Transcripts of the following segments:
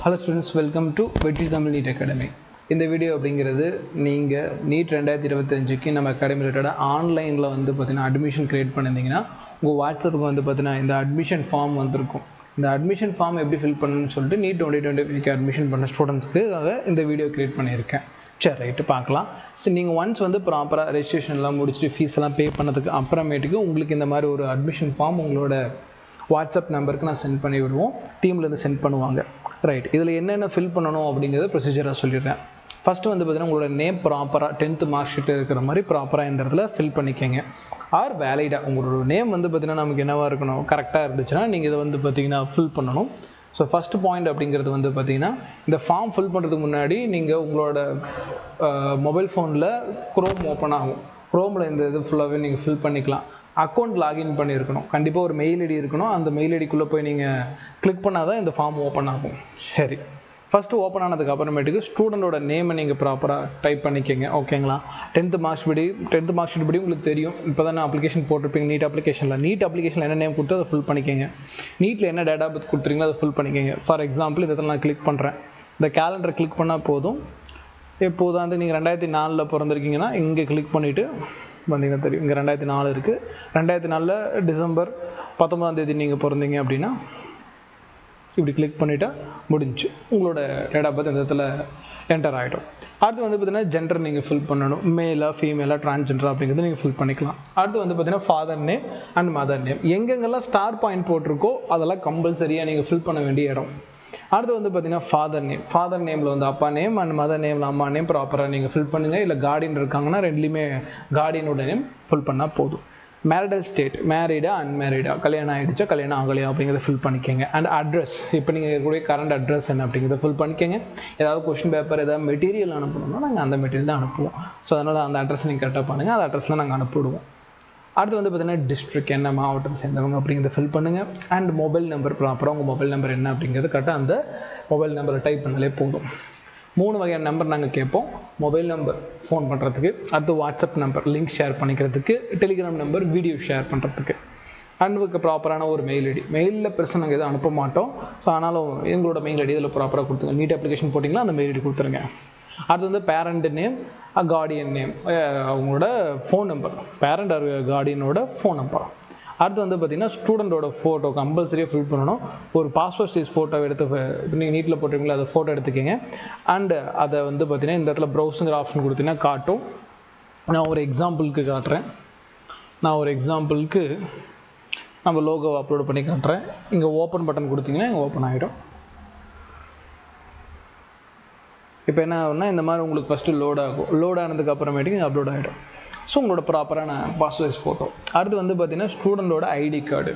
Hello students, welcome to Vetri Tamil NEET Academy. இந்த video அப்படிங்கிறது நீங்கள் நீட் 2025க்கு நம்ம அகாடமி ரிலேட்டடாக ஆன்லைனில் வந்து பார்த்தீங்கன்னா அட்மிஷன் க்ரியேட் பண்ணியிருந்தீங்கன்னா உங்கள் வாட்ஸ்அப்புக்கு வந்து பார்த்தீங்கன்னா இந்த அட்மிஷன் ஃபார்ம் வந்திருக்கும். இந்த அட்மிஷன் ஃபார்ம் எப்படி ஃபில் பண்ணணும்னு சொல்லிட்டு நீட் 2025க்கு அட்மிஷன் பண்ண ஸ்டூடெண்ட்ஸ்க்கு இந்த வீடியோ க்ரியேட் பண்ணியிருக்கேன். சரி, ரைட்டு பார்க்கலாம். ஸோ நீங்கள் ஒன்ஸ் வந்து ப்ராப்பராக ரெஜிஸ்ட்ரேஷன்லாம் முடிச்சுட்டு ஃபீஸெல்லாம் பே பண்ணதுக்கு அப்புறமேட்டுக்கு உங்களுக்கு இந்த மாதிரி ஒரு அட்மிஷன் ஃபார்ம் உங்களோட வாட்ஸ்அப் நம்பருக்கு நான் சென்ட் பண்ணி விடுவோம். டீம்லேருந்து சென்ட் பண்ணுவாங்க. ரைட், இதில் என்னென்ன ஃபில் பண்ணணும் அப்படிங்கிறத ப்ரொசீஜராக சொல்லிடுறேன். ஃபஸ்ட்டு வந்து பார்த்தீங்கன்னா உங்களோட நேம் ப்ராப்பராக 10th மார்க் ஷீட் இருக்கிற மாதிரி ப்ராப்பராக இந்த இடத்துல ஃபில் பண்ணிக்கோங்க. ஆர் வேலிடாக உங்களோட நேம் வந்து பார்த்தீங்கன்னா நமக்கு என்னவாக இருக்கணும், கரெக்டாக இருந்துச்சுன்னா நீங்கள் இதை வந்து பார்த்தீங்கன்னா ஃபில் பண்ணணும். ஸோ ஃபஸ்ட்டு பாயிண்ட் அப்படிங்கிறது வந்து பார்த்தீங்கன்னா இந்த ஃபார்ம் ஃபில் பண்ணுறதுக்கு முன்னாடி நீங்கள் உங்களோட மொபைல் ஃபோனில் க்ரோம் ஓப்பன் ஆகும். க்ரோமில் இந்த இது ஃபுல்லாகவே நீங்கள் ஃபில் பண்ணிக்கலாம். அக்கௌண்ட் லாகின் பண்ணியிருக்கணும். கண்டிப்பாக ஒரு மெயில் ஐடி இருக்கணும். அந்த மெயில் ஐடிக்குள்ளே போய் நீங்கள் கிளிக் பண்ணால் தான் இந்த ஃபார்ம் ஓப்பன் ஆகும். சரி, ஃபஸ்ட்டு ஓப்பன் ஆனதுக்கு அப்புறமேட்டுக்கு ஸ்டூடெண்டோட நேமை நீங்கள் ப்ராப்பராக டைப் பண்ணிக்கோங்க. ஓகேங்களா? 10th மார்க் ஷீட் படி உங்களுக்கு தெரியும். இப்போ தான் அப்ளிகேஷன் போட்டிருப்பீங்க நீட் அப்ளிகேஷனில் என்ன நேம் கொடுத்து அதை ஃபில் பண்ணிக்கோங்க. நீட்டில் என்ன டேட்டா பர்த் கொடுத்துருங்களோ அதை ஃபில் பண்ணிக்கோங்க. ஃபார் எக்ஸாம்பிள் இதில் நான் கிளிக் பண்ணுறேன். இந்த கேலண்டரை கிளிக் பண்ணால் போதும். இப்போது வந்து நீங்கள் 2004 பிறந்திருக்கீங்கன்னா இங்கே கிளிக் பண்ணிவிட்டு வந்தீங்கன்னா தெரியும். இங்கே 2004 இருக்குது. 2004 டிசம்பர் 19 நீங்கள் பிறந்தீங்க அப்படின்னா இப்படி கிளிக் பண்ணிவிட்டா முடிஞ்சு உங்களோட டேட் ஆஃப் பர்த் இந்த இடத்துல என்டர் ஆகிடும். அடுத்து வந்து பார்த்தீங்கன்னா ஜெண்டர் நீங்கள் ஃபில் பண்ணணும். மேலா ஃபீமேலா டிரான்ஸ்ஜெண்டரா அப்படிங்கிறது நீங்கள் ஃபில் பண்ணிக்கலாம். அடுத்து வந்து பார்த்தீங்கன்னா father name and mother name. எங்கெங்கெல்லாம் ஸ்டார் பாயிண்ட் போட்டிருக்கோ அதெல்லாம் கம்பல்சரியாக நீங்கள் ஃபில் பண்ண வேண்டிய இடம். அடுத்து வந்து பார்த்தீங்கன்னா ஃபாதர் நேமில் வந்து அப்பா நேம் அண்ட் மதர் நேமில் அம்மா நேம் ப்ராப்பராக நீங்கள் ஃபில் பண்ணுங்கள். இல்லை கார்டியன் இருக்காங்கன்னா ரெண்டுலேயுமே கார்டியனோட நேம் ஃபில் பண்ணால் போதும். மேரிடல் ஸ்டேட், மேரீடா அன்மேரீடா, கல்யாணம் ஆகிடுச்சா கல்யாணம் ஆகலையா அப்படிங்கிறத ஃபில் பண்ணிக்கோங்க. அண்ட் அட்ரஸ், இப்போ நீங்கள் இருக்கக்கூடிய கரண்ட் அட்ரஸ் என்ன அப்படிங்கிறத ஃபில் பண்ணிக்கோங்க. ஏதாவது கொஸ்டின் பேப்பர் ஏதாவது மெட்டீரியல் அனுப்பணும்னா நாங்கள் அந்த மெட்டீரியல் தான் அனுப்புவோம். ஸோ அதனால் அந்த அட்ரஸ் நீங்கள் கரெக்டாக பண்ணுங்கள். அந்த அட்ரஸில் நாங்கள் அனுப்பிவிடுவோம். அடுத்து வந்து பார்த்தீங்கன்னா டிஸ்ட்ரிக்ட் என்ன மாவட்டம் சேர்ந்தவங்க அப்படிங்கிறத ஃபில் பண்ணுங்கள். அண்ட் மொபைல் நம்பர் ப்ராப்பராக உங்கள் மொபைல் நம்பர் என்ன அப்படிங்கிறது கரெக்டாக அந்த மொபைல் நம்பரை டைப் பண்ணாலே போதும். 3 வகையான நம்பர் நாங்கள் கேட்போம். மொபைல் நம்பர் ஃபோன் பண்ணுறதுக்கு, அடுத்து வாட்ஸ்அப் நம்பர் லிங்க் ஷேர் பண்ணிக்கிறதுக்கு, டெலிகிராம் நம்பர் வீடியோ ஷேர் பண்ணுறதுக்கு, அனுப்புக்கு ப்ராப்பரான ஒரு மெயில் ஐடி. மெயிலில் பெருசாக நாங்கள் எதுவும் அனுப்ப மாட்டோம். ஸோ ஆனாலும் எங்களோட மெயில் ஐடி இதில் ப்ராப்பராக கொடுத்துங்க. நீட் அப்ளிகேஷன் போட்டிங்களா அந்த மெயில் ஐடி கொடுத்துருங்க. அடுத்து வந்து பேரண்ட் நேம், கார்டியன் நேம், அவங்களோட ஃபோன் நம்பர், பேரண்ட் ஆர் கார்டியனோட ஃபோன் நம்பர். அடுத்து வந்து பார்த்திங்கன்னா ஸ்டூடெண்டோட ஃபோட்டோ கம்பல்சரியாக ஃபில் பண்ணணும். ஒரு பாஸ்போர்ட் சைஸ் ஃபோட்டோ எடுத்து நீங்கள் நீட்டில் போட்டிருக்கீங்களா அதை ஃபோட்டோ எடுத்துக்கிங்க. அண்டு அதை வந்து பார்த்திங்கன்னா இந்த இடத்துல ப்ரௌஸுங்கிற ஆப்ஷன் கொடுத்தீங்கன்னா காட்டும். நான் ஒரு எக்ஸாம்பிளுக்கு காட்டுறேன். நம்ம லோகோவை அப்லோட் பண்ணி காட்டுறேன். இங்கே ஓப்பன் பட்டன் கொடுத்தீங்கன்னா இங்கே ஓப்பன் ஆகிடும். இப்போ என்ன ஆகும்னா இந்த மாதிரி உங்களுக்கு ஃபஸ்ட்டு லோட் ஆனதுக்கு அப்புறமேட்டுக்கு இங்கே அப்லோட் ஆகிடும். ஸோ உங்களோட ப்ராப்பரான பாஸ்போர்ட் ஃபோட்டோ. அடுத்து வந்து பார்த்தீங்கன்னா ஸ்டூடெண்டோட ஐடி கார்டு,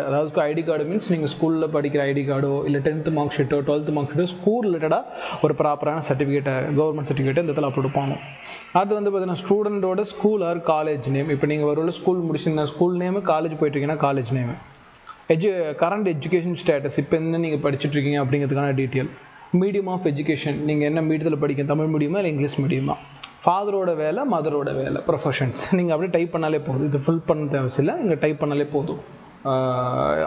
அதாவது ஐடி கார்டு மீன்ஸ் நீங்கள் ஸ்கூலில் படிக்கிற ஐடி கார்டோ இல்லை 10th mark Shito 12th mark Shito school ரிலேட்டடாக ஒரு ப்ராப்பரான சர்டிஃபிகேட்டை கவர்மெண்ட் சர்டிஃபிகேட்டை இந்த இடத்துல அப்லோட் பண்ணணும். அடுத்து வந்து பார்த்தீங்கன்னா ஸ்டூடெண்டோட ஸ்கூல் ஆர் காலேஜ் நேம். இப்போ நீங்கள் ஒரு ஸ்கூல் முடிச்சிங்கன்னா ஸ்கூல் நேமு, காலேஜ் போயிட்டுருக்கீங்கன்னா college name, current education status, இப்போ என்ன நீங்கள் படிச்சுட்டு இருக்கீங்க அப்படிங்கிறதுக்கான டீட்டெயில், மீடியம் ஆஃப் எஜுகேஷன், நீங்கள் என்ன மீடியத்தில் படிக்க, தமிழ் மீடியமா இல்லை இங்கிலீஷ் மீடியமா, ஃபாதரோட வேலை மதரோட வேலை, ப்ரொஃபஷன்ஸ் நீங்கள் அப்படியே டைப் பண்ணாலே போதும். இது ஃபில் பண்ண தேவையில்லை, இங்கே டைப் பண்ணாலே போதும்.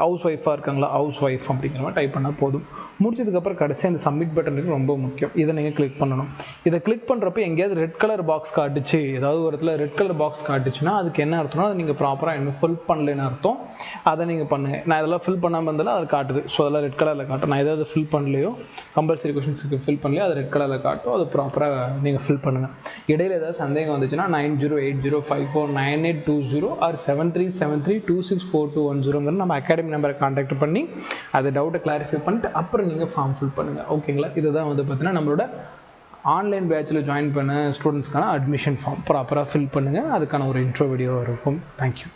ஹவுஸ் ஒய்ஃபாக இருக்காங்களா, ஹவுஸ் ஒய்ஃப் அப்படிங்கிற மாதிரி டைப் பண்ணால் போதும். முடிச்சதுக்கப்புறம் கடைசியாக இந்த சப்மிட் பட்டன் ரொம்ப முக்கியம். இதை நீங்கள் கிளிக் பண்ணணும். இதை கிளிக் பண்ணுறப்ப எங்கேயாவது ரெட் கலர் பாக்ஸ் காட்டுச்சு, ஏதாவது ஒரு இடத்துல ரெட் கலர் பாக்ஸ் காட்டுச்சுன்னா அதுக்கு என்ன அர்த்தம்னா அதை நீங்கள் ப்ராப்பராக இன்னும் ஃபில் பண்ணலன்னு அர்த்தம். அதை நீங்கள் பண்ணுங்கள். நான் இதெல்லாம் ஃபில் பண்ணாமல் இருந்தாலும் அது காட்டுது. ஸோ அதெல்லாம் ரெட் கலரில் காட்டும். நான் ஏதாவது ஃபில் பண்ணலையோ, கம்பல்சரி கொஷின்ஸுக்கு ஃபில் பண்ணலையோ அது ரெட் கலரில் காட்டும். அது ப்ராப்பராக நீங்கள் ஃபில் பண்ணுங்கள். இடையில ஏதாவது சந்தேகம் வந்துச்சுன்னா 9080549820 ஆர் 7373264210 நம்ம அகாடமி நம்பரை கான்டாக்ட் பண்ணி அதை டவுட்டை கிளாரிஃபை பண்ணிட்டு அப்புறம் நீங்கள் ஃபார்ம் ஃபில் பண்ணுங்கள். ஓகேங்களா? இதுதான் வந்து பார்த்தீங்கன்னா நம்மளோட ஆன்லைன் பேட்சில் ஜாயின் பண்ண ஸ்டூடெண்ட்ஸ்க்கான அட்மிஷன் ஃபார்ம் ப்ராப்பராக ஃபில் பண்ணுங்கள். அதுக்கான ஒரு இன்ட்ரோ வீடியோ இருக்கும். தேங்க்யூ.